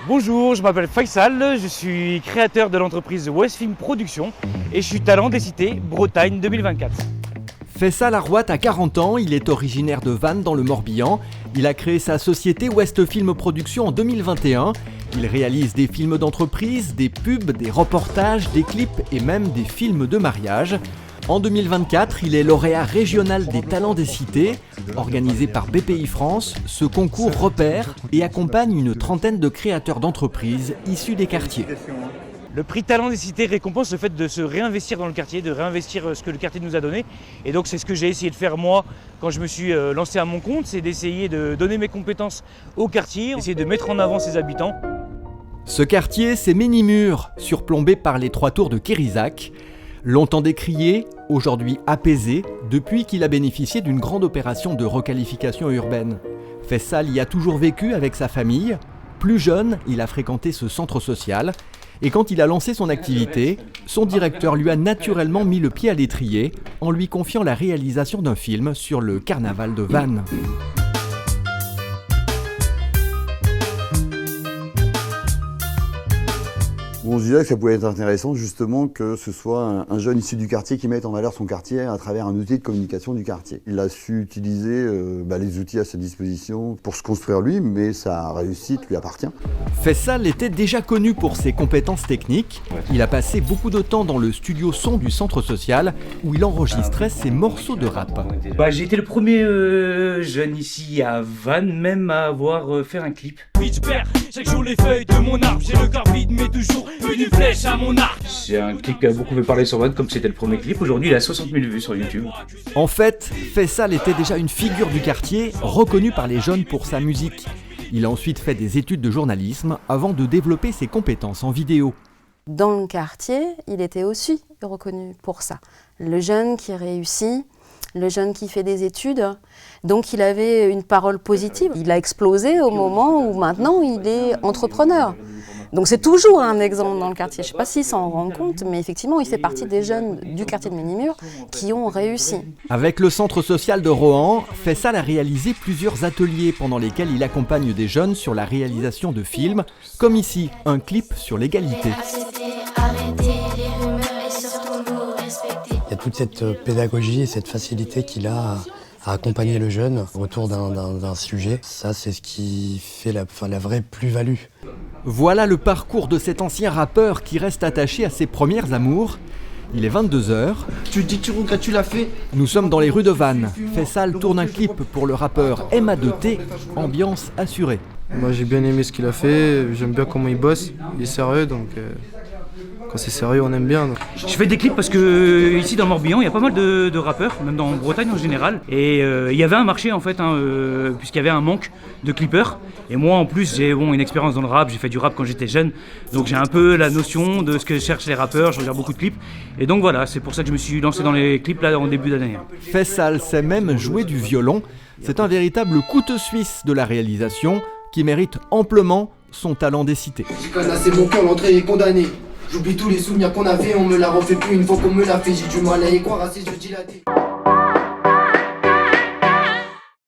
Bonjour, je m'appelle Faisal, je suis créateur de l'entreprise Westfilm Production et je suis talent des cités Bretagne 2024. Faisal Arouat a 40 ans, il est originaire de Vannes dans le Morbihan. Il a créé sa société Westfilm Production en 2021. Il réalise des films d'entreprise, des pubs, des reportages, des clips et même des films de mariage. En 2024, il est lauréat régional des talents des cités. Organisé par BPI France, ce concours repère et accompagne une trentaine de créateurs d'entreprises issus des quartiers. Le prix Talent des cités récompense le fait de se réinvestir dans le quartier, de réinvestir ce que le quartier nous a donné. Et donc c'est ce que j'ai essayé de faire moi quand je me suis lancé à mon compte, c'est d'essayer de donner mes compétences au quartier, d'essayer de mettre en avant ses habitants. Ce quartier, c'est Ménimur, surplombé par les 3 tours de Kérizac. Longtemps décrié, aujourd'hui apaisé, depuis qu'il a bénéficié d'une grande opération de requalification urbaine. Faisal y a toujours vécu avec sa famille. Plus jeune, il a fréquenté ce centre social. Et quand il a lancé son activité, son directeur lui a naturellement mis le pied à l'étrier en lui confiant la réalisation d'un film sur le carnaval de Vannes. On se disait que ça pouvait être intéressant justement que ce soit un jeune issu du quartier qui mette en valeur son quartier à travers un outil de communication du quartier. Il a su utiliser les outils à sa disposition pour se construire lui, mais sa réussite lui appartient. Faisal était déjà connu pour ses compétences techniques. Il a passé beaucoup de temps dans le studio son du centre social où il enregistrait ses morceaux de rap. J'ai été le premier jeune ici à Vannes même à avoir fait un clip. Chaque jour les feuilles de mon arbre, j'ai le corps vide mais toujours une flèche à mon arc. C'est un clip qui a beaucoup fait parler sur Vannes comme c'était le premier clip. Aujourd'hui il a 60 000 vues sur YouTube. En fait, Faisal était déjà une figure du quartier, reconnue par les jeunes pour sa musique. Il a ensuite fait des études de journalisme avant de développer ses compétences en vidéo. Dans le quartier, il était aussi reconnu pour ça. Le jeune qui réussit, le jeune qui fait des études, donc il avait une parole positive. Il a explosé au moment où maintenant il est entrepreneur. Donc c'est toujours un exemple dans le quartier. Je ne sais pas s'il s'en rend compte, mais effectivement il fait partie des jeunes du quartier de Ménimur qui ont réussi. Avec le centre social de Rohan, Faisal a réalisé plusieurs ateliers pendant lesquels il accompagne des jeunes sur la réalisation de films, comme ici, un clip sur l'égalité. Il y a toute cette pédagogie et cette facilité qu'il a à accompagner le jeune autour d'un sujet. Ça, c'est ce qui fait la vraie plus-value. Voilà le parcours de cet ancien rappeur qui reste attaché à ses premières amours. Il est 22h. Tu dis tu regrettes, tu l'as fait. Nous sommes dans les rues de Vannes. Faisal tourne un clip pour le rappeur MA2T, ambiance assurée. Moi j'ai bien aimé ce qu'il a fait, j'aime bien comment il bosse, il est sérieux donc quand c'est sérieux on aime bien. Donc. Je fais des clips parce que ici dans le Morbihan il y a pas mal de rappeurs, même dans Bretagne en général. Et il y avait un marché en fait, puisqu'il y avait un manque de clippers. Et moi en plus j'ai une expérience dans le rap, j'ai fait du rap quand j'étais jeune. Donc j'ai un peu la notion de ce que cherchent les rappeurs, je regarde beaucoup de clips. Et donc voilà, c'est pour ça que je me suis lancé dans les clips là en début d'année. Faisal sait même jouer du violon. C'est un véritable couteau suisse de la réalisation qui mérite amplement son talent des cités. J'ai cassé mon cœur, l'entrée est condamnée. J'oublie tous les souvenirs qu'on avait, on me l'a refait plus une fois qu'on me l'a fait. J'ai du mal à y croire, assez je dilaté.